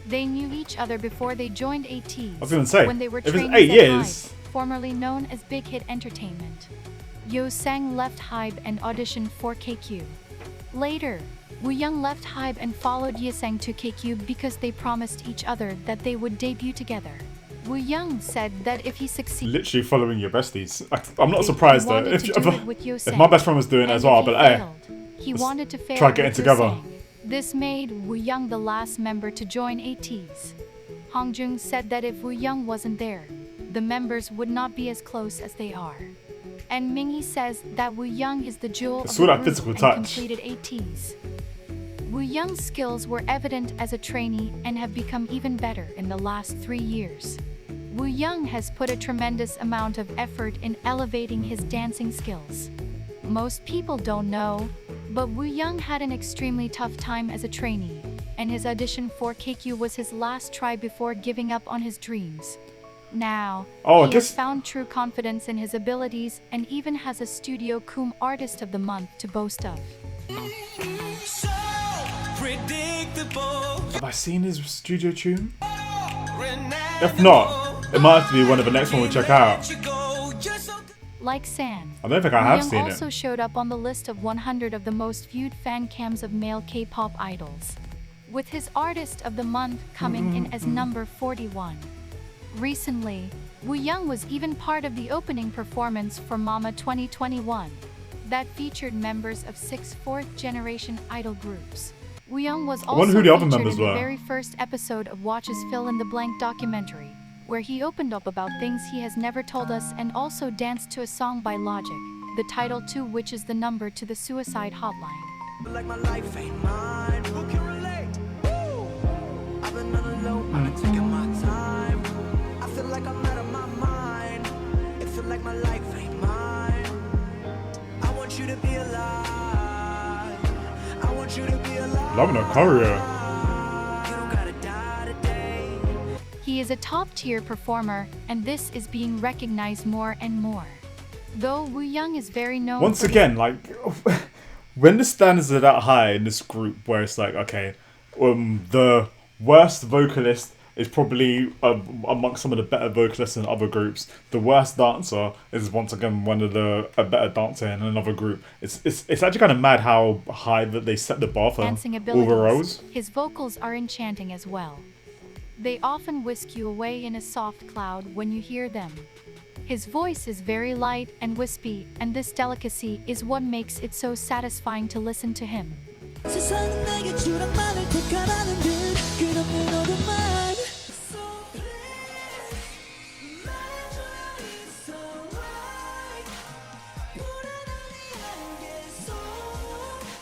They knew each other before they joined ATEEZ. I was gonna say, when they were if it's trainees 8 at years... HYBE, formerly known as Big Hit Entertainment. Yo-sang left HYBE and auditioned for KQ. Later, Woo-young left HYBE and followed Ye-sang to KQ because they promised each other that they would debut together. Woo-young said that if he succeeded... Literally following your besties. I'm not surprised though. If my best friend was doing it as well, but hey, he wanted to fail try getting together. Yo-sang. This made Woo-young the last member to join ATEEZ. Hongjoong said that if Woo-young wasn't there, the members would not be as close as they are. And Mingi says that Woo-young is the jewel of the that group physical and touch. completed ATEEZ. Woo-young's skills were evident as a trainee and have become even better in the last 3 years. Woo-young has put a tremendous amount of effort in elevating his dancing skills. Most people don't know, but Woo-young had an extremely tough time as a trainee, and his audition for KQ was his last try before giving up on his dreams. Now, he has found true confidence in his abilities and even has a Studio Coom Artist of the Month to boast of. Have I seen his studio tune? If not, it might have to be one of the next one we check out. Like San, I don't think I have seen Woo-young it. also showed up on the list of 100 of the most viewed fan cams of male K-pop idols, with his Artist of the Month coming in as number 41. Recently, Woo-young was even part of the opening performance for Mama 2021 that featured members of 6 fourth-generation idol groups. Woo-young was also wonder who the other featured members in the were. very first episode of Watch's Fill in the Blank documentary, where he opened up about things he has never told us and also danced to a song by Logic, the title to which is the number to the suicide hotline. Like my life ain't mine. Who can relate? I've been on the low, I've been taking my time. I feel like I'm out of my mind. It feel like my life ain't mine. I want you to be alive. I want you to be alive. Loving her choreo. He is a top-tier performer, and this is being recognized more and more. Though Woo-young is very known Once again, like, when the standards are that high in this group, where it's like, okay, the worst vocalist is probably amongst some of the better vocalists in other groups. The worst dancer is once again one of a better dancer in another group. It's actually kind of mad how high that they set the bar for dancing all abilities. the rows. His vocals are enchanting as well. They often whisk you away in a soft cloud when you hear them. His voice is very light and wispy, and this delicacy is what makes it so satisfying to listen to him.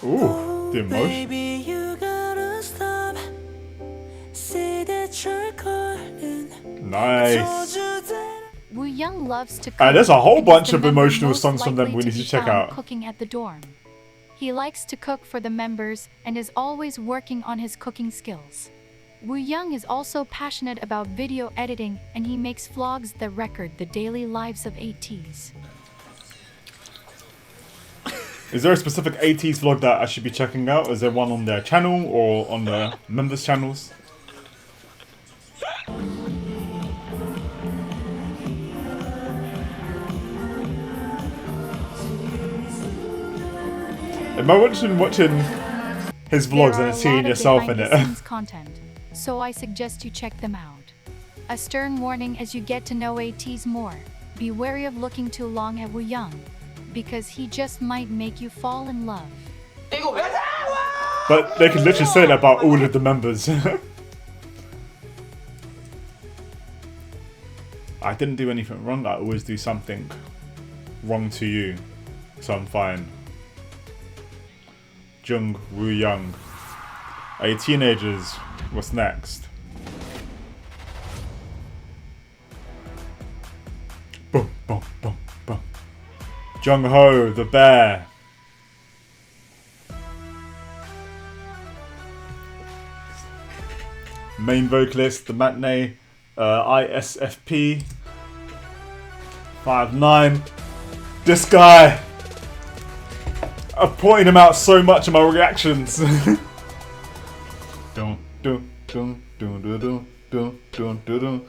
Ooh, the emotion. Nice. Woo-young loves to cook. There's a whole and is bunch the of member emotional most songs from them likely we need be to check found out. Cooking at the dorm. He likes to cook for the members and is always working on his cooking skills. Woo-young is also passionate about video editing, and he makes vlogs that record the daily lives of ATEEZ. Is there a specific ATEEZ vlog that I should be checking out? Is there one on their channel or on the members' channels? Am I watching his vlogs and seeing yourself in it? Content, so I suggest you check them out. A stern warning as you get to know ATEEZ more. Be wary of looking too long at Woo-young, because he just might make you fall in love. But they can literally say that about all of the members. I didn't do anything wrong. I always do something wrong to you, so I'm fine. Jung Woo-young. Are you teenagers? What's next? Boom, boom, boom, boom. Jung-ho, the bear. Main vocalist, the matinee, ISFP, 5'9". This guy, I've pointed him out so much in my reactions. Dun, dun, dun, dun, dun, dun, dun, dun, dun.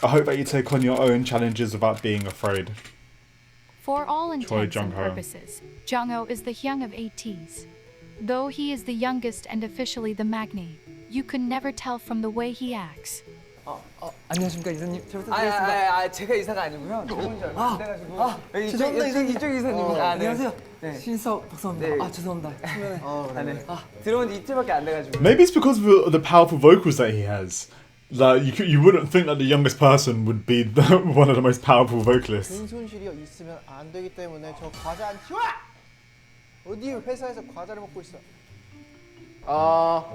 I hope that you take on your own challenges without being afraid. For all intents and Jung-ho. purposes, Jung-ho is the young of ATEEZ. Though he is the youngest and officially the magnate, you could never tell from the way he acts. 안녕하십니까 이사님. 잘 부탁드리겠습니다. 제가 이사가 아니고요. 죄송합니다. 이쪽 이사님. 안녕하세요. 네. 신석 박사입니다. 죄송합니다. 들어온 지 이틀밖에 안 돼가지고. Maybe it's because of the powerful vocals that he has. Like you wouldn't think that the youngest person would be one of the most powerful vocalists. 손실이 있으면 안 되기 때문에 저 과자 안 치워! 어디 회사에서 과자를 먹고 있어?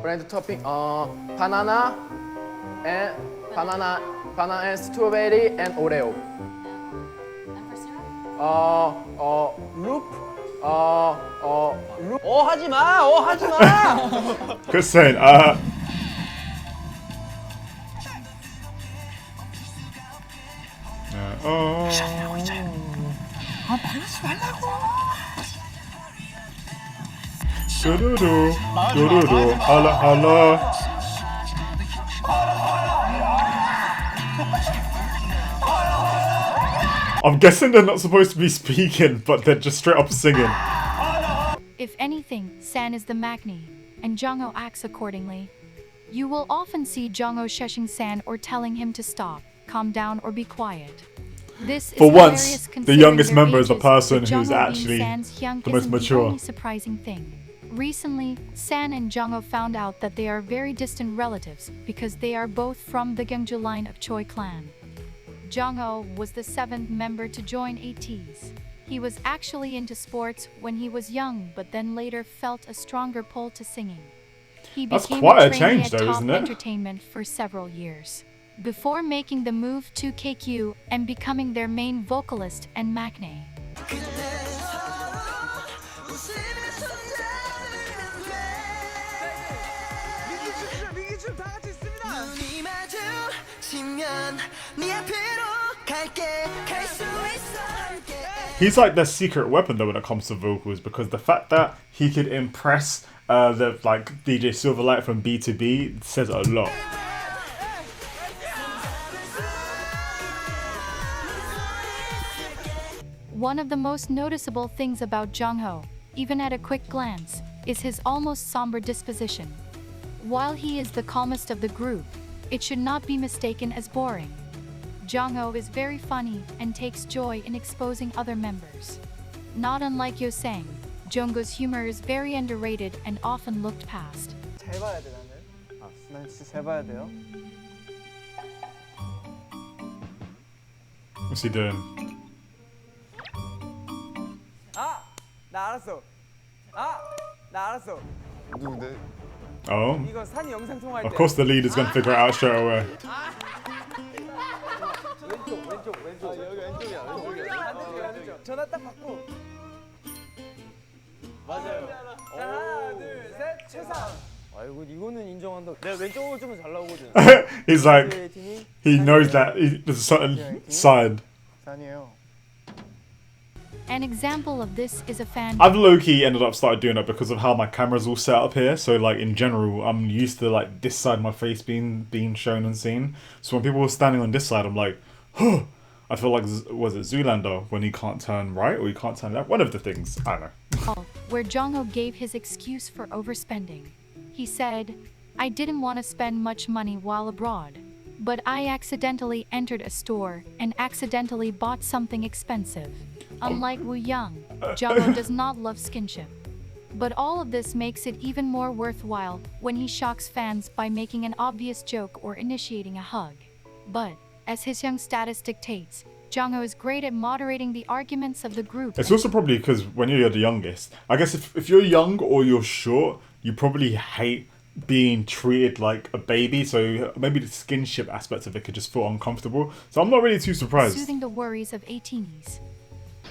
브랜드 토핑 바나나 and 스트로베리 and 오레오. 룹 하지 마. 하지 마. Chris saying, 말리지 말라고. 두루루, 두루루, 할라, 할라. I'm guessing they're not supposed to be speaking, but they're just straight up singing. If anything, San is the magnate, and Jung-ho acts accordingly. You will often see Jung-ho shushing San or telling him to stop, calm down, or be quiet. This is For once, hilarious the considering youngest their member is the ages, person but who's Jung-ho being actually San's young the most isn't mature. The only surprising thing. Recently, San and Jung-ho found out that they are very distant relatives because they are both from the Gyeongju line of Choi clan. Jung-ho was the 7th member to join ATEEZ. He was actually into sports when he was young, but then later felt a stronger pull to singing. He That's became quite a trainee change at though, Top isn't it? Entertainment for several years, before making the move to KQ and becoming their main vocalist and magnate. He's like their secret weapon though when it comes to vocals, because the fact that he could impress the like DJ Silverlight from B2B says a lot. One of the most noticeable things about Jung-ho, even at a quick glance, is his almost somber disposition. While he is the calmest of the group, it should not be mistaken as boring. Jung-ho is very funny and takes joy in exposing other members. Not unlike Yosang, Jungkook's humor is very underrated and often looked past. 잘 봐야 돼 나는. 난 진짜 잘 봐야 돼요. What's he doing? 나 알았어. 나 알았어. 누군데? Oh, 이거 산이 영상 통화할 of 때. course the leader's gonna figure it out straight away. 왼쪽. 여기 왼쪽이야. 전화 딱 받고. 맞아요. 하나, 둘, 셋, 최상. 아이고 이거는 인정한다. 내가 왼쪽으로 좀 잘 나오거든. He's like, he knows that there's a certain side. 아니에요. An example of this is a fan. I've low-key ended up started doing that because of how my camera's all set up here. So like in general, I'm used to like this side of my face being shown and seen. So when people were standing on this side, I'm like, huh. I feel like, was it Zoolander when he can't turn right or he can't turn left? One of the things, I don't know. Where Jung-ho gave his excuse for overspending. He said, "I didn't want to spend much money while abroad, but I accidentally entered a store and accidentally bought something expensive." Unlike Woo Young, Jung-ho does not love skinship. But all of this makes it even more worthwhile when he shocks fans by making an obvious joke or initiating a hug. But, as his young status dictates, Jung-ho is great at moderating the arguments of the group. It's also probably because when you're the youngest, I guess if you're young or you're short, you probably hate being treated like a baby, so maybe the skinship aspect of it could just feel uncomfortable. So I'm not really too surprised. Soothing the worries of A-teenies.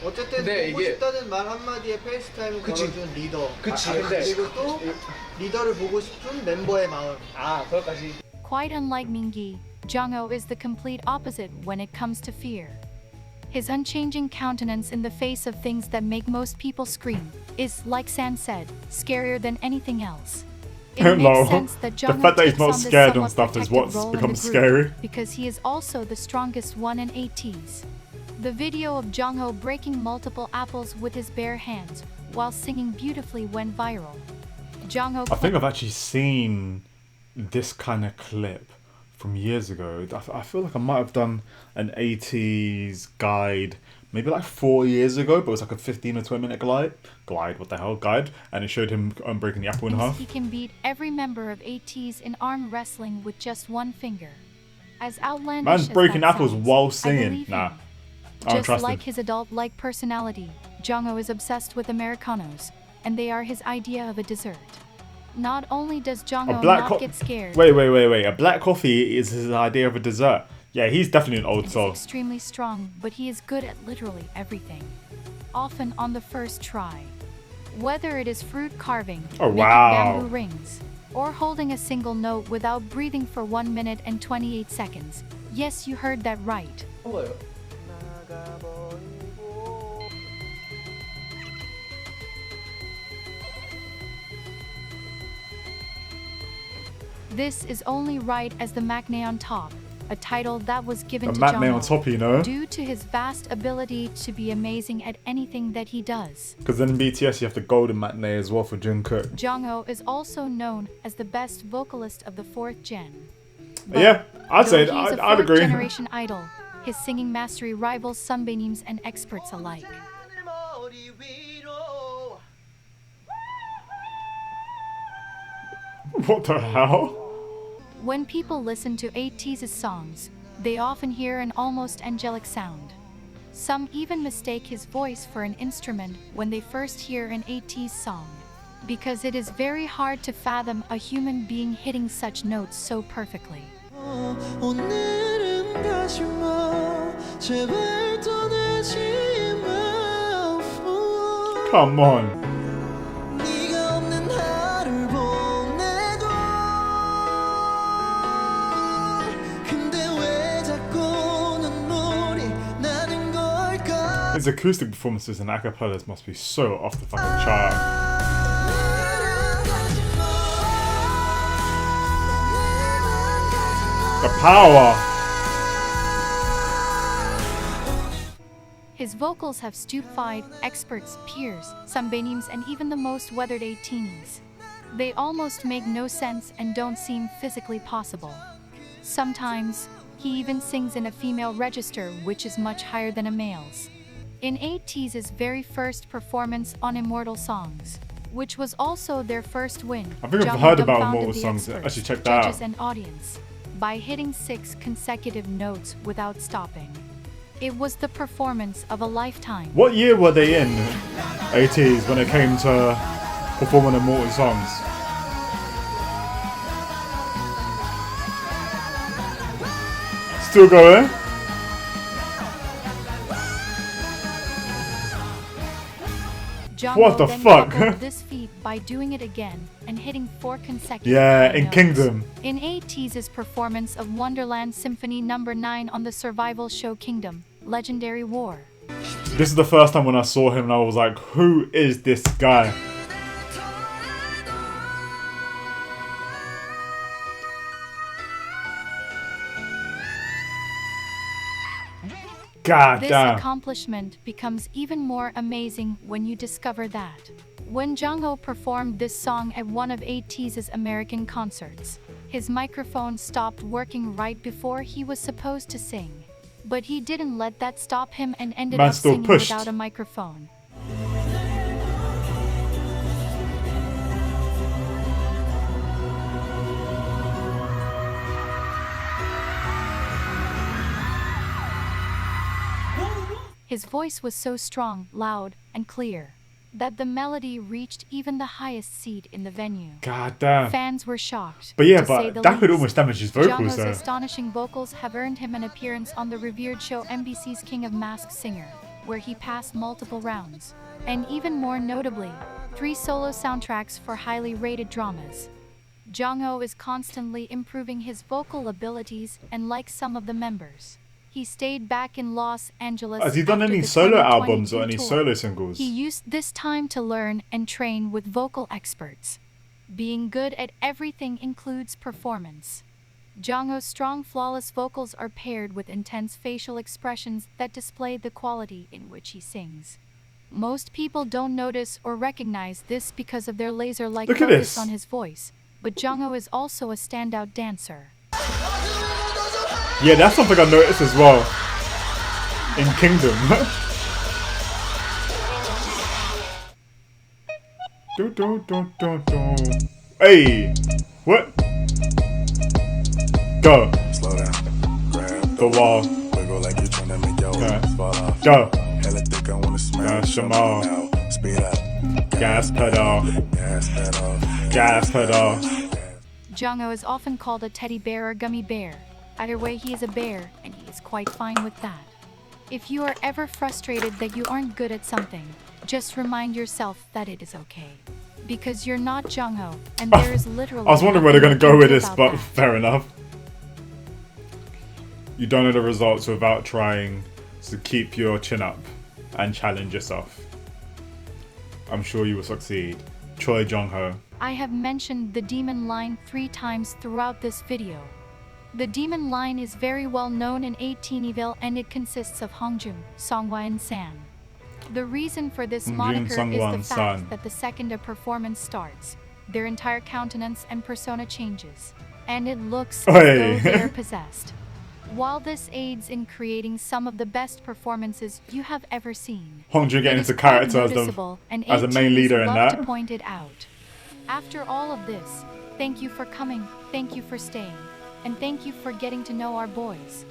어쨌든 근데 보고 이게- 싶다는 말 한마디에 페이스타임을 걸어준 리더. 그치, 근데- 그리고 또 리더를 보고 싶은 멤버의 마음. 그것까지. Quite unlike Mingi, Jongho is the complete opposite when it comes to fear. His unchanging countenance in the face of things that make most people scream is, like San said, scarier than anything else. It No. makes sense that The Jongho fact that he's takes not on this scared and somewhat stuff is protected what role in the becomes group, scary. because he is also the strongest one in ATEEZ. The video of Jongho breaking multiple apples with his bare hands while singing beautifully went viral. Jongho I think I've actually seen this kind of clip from years ago. I feel like I might have done an 80s guide maybe like 4 years ago, but it was like a 15 or 20 minute guide, and it showed him breaking the apple in half. He can beat every member of ATEEZ in arm wrestling with just one finger. As outlandish Man's as breaking that apples sounds, while I singing. believe Nah, him. I don't Just trust like him. his adult-like personality, Jongho is obsessed with Americanos, and they are his idea of a dessert. Not only does Jongho not get scared, Wait. A black coffee is his idea of a dessert. Yeah, he's definitely an old and soul. is extremely strong, but he is good at literally everything. Often on the first try. Whether it is fruit carving, Oh, making wow. bamboo rings, or holding a single note without breathing for 1 minute and 28 seconds. Yes, you heard that right. This is only right as the matinee on top, a title that was given The to matinee Jongho on top, you know? due to his vast ability to be amazing at anything that he does. Because in BTS you have the golden matinee as well for Jungkook. Jongho is also known as the best vocalist of the 4th gen. Yeah, I'd say though he's a I'd 4th agree. generation idol, his singing mastery rivals sunbeams and experts alike. What the hell? When people listen to ATEEZ's songs, they often hear an almost angelic sound. Some even mistake his voice for an instrument when they first hear an ATEEZ song, because it is very hard to fathom a human being hitting such notes so perfectly. Come on. His acoustic performances and acapellas must be so off the fucking chart. The power! His vocals have stupefied experts, peers, sunbeams, and even the most weathered ATEEZ. They almost make no sense and don't seem physically possible. Sometimes, he even sings in a female register, which is much higher than a male's. In ATEEZ's very first performance on Immortal Songs, which was also their first win, I think I've Jongho heard about dumbfounded Immortal the Songs. experts, Actually, check that judges out. and audience by hitting 6 consecutive notes without stopping. It was the performance of a lifetime. What year were they in, ATEEZ, when it came to performing Immortal Songs? Still going? Jongho What the then fuck? coupled this feat by doing it again and hitting 4 consecutive Yeah, high in notes. Kingdom. In ATEEZ's performance of Wonderland Symphony No. 9 on the survival show Kingdom, Legendary War. This is the first time when I saw him and I was like, who is this guy? God This damn. accomplishment becomes even more amazing when you discover that when Jongho performed this song at one of ATEEZ's American concerts, his microphone stopped working right before he was supposed to sing. But he didn't let that stop him and ended Man up still singing pushed. without a microphone. His voice was so strong, loud, and clear. that the melody reached even the highest seat in the venue. God damn. Fans were shocked. But yeah, to say but the that least. could almost damage his vocals Jungho's though. astonishing vocals have earned him an appearance on the revered show MBC's King of Masked Singer, where he passed multiple rounds. And even more notably, 3 solo soundtracks for highly rated dramas. Jungho is constantly improving his vocal abilities, and like some of the members, he stayed back in Los Angeles. Has he done after any the solo 2020 albums or any tour. solo singles? He used this time to learn and train with vocal experts. Being good at everything includes performance. Jungho's strong, flawless vocals are paired with intense facial expressions that display the quality in which he sings. Most people don't notice or recognize this because of their laser-like focus on his voice, but Jungho is also a standout dancer. Yeah, that's something I noticed as well in Kingdom. Hey, what? Go. Slow down. Grab the wall. Wiggle like you're trying to make your fall off. Go. Hella thick, I wanna smash them all. Speed up. Gas pedal. Gas pedal. Gas pedal. Jungho is often called a teddy bear or gummy bear. Either way, he is a bear, and he is quite fine with that. If you are ever frustrated that you aren't good at something, just remind yourself that it is okay. Because you're not Jungho, and there is literally I was wondering where they're going to go with this, about but that. fair enough. You don't know the results without trying, so keep your chin up and challenge yourself. I'm sure you will succeed. Choi Jungho. I have mentioned the demon line 3 times throughout this video. The demon line is very well known in 18evil, and it consists of Hongjun, Songhwa, and San. The reason for this moniker is the fact that the second a performance starts, their entire countenance and persona changes, and it looks as though they are possessed. While this aids in creating some of the best performances you have ever seen, Hongjun getting into character as a main leader in that. To point it out. After all of this, thank you for coming, thank you for staying, and thank you for getting to know our boys.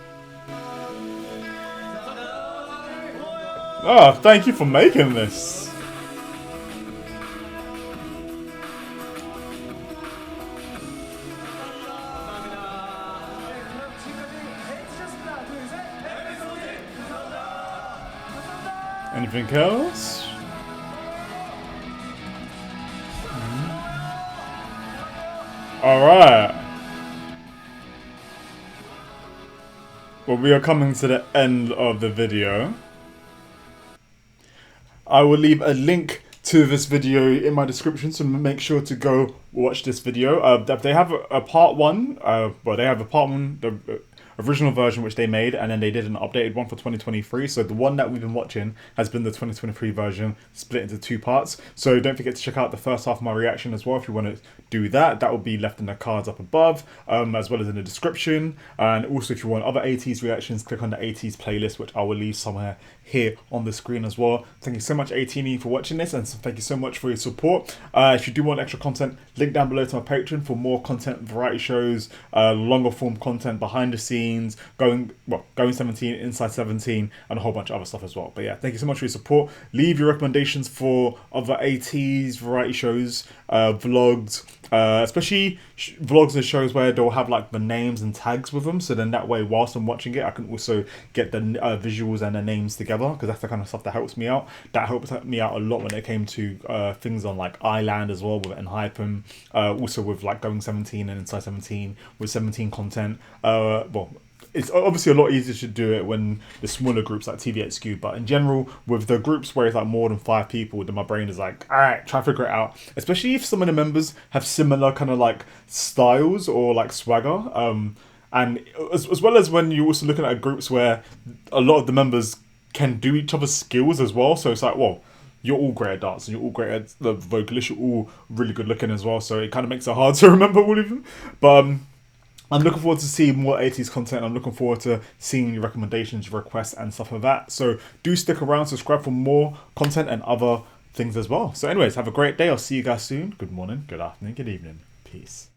Oh, thank you for making this. Anything else? Alright. Well, we are coming to the end of the video. I will leave a link to this video in my description, so make sure to go watch this video. They have a part 1, well, they have a part 1, the original version which they made, and then they did an updated one for 2023. So the one that we've been watching has been the 2023 version split into 2 parts. So don't forget to check out the first half of my reaction as well if you want to do that. That will be left in the cards up above, as well as in the description. And also if you want other 80s reactions, click on the 80s playlist, which I will leave somewhere here on the screen as well. Thank you so much 18E for watching this, and thank you so much for your support. If you do want extra content, link down below to my Patreon for more content, variety shows, longer form content, behind the scenes, going 17, inside 17, and a whole bunch of other stuff as well. But yeah, thank you so much for your support. Leave your recommendations for other 80s variety shows, vlogs, especially vlogs and shows where they'll have like the names and tags with them, so then that way whilst I'm watching it I can also get the visuals and the names together, because that's the kind of stuff that helps me out. That helped me out a lot when it came to things on like Island as well with Enhypen, also with like Going 17 and Inside 17 with 17 content. Well, it's obviously a lot easier to do it when the smaller groups like TVXQ, but in general with the groups where it's like more than 5 people, then my brain is like, all right, try to figure it out, especially if some of the members have similar kind of like styles or like swagger, and as well as when you're also looking at groups where a lot of the members can do each other's skills as well. So it's like, well, you're all great at dance and you're all great at the vocalist, you're all really good looking as well, so it kind of makes it hard to remember all of them. But I'm looking forward to seeing more 80s content. I'm looking forward to seeing your recommendations, your requests, and stuff like that. So do stick around, subscribe for more content and other things as well. So anyways, have a great day. I'll see you guys soon. Good morning, good afternoon, good evening. Peace.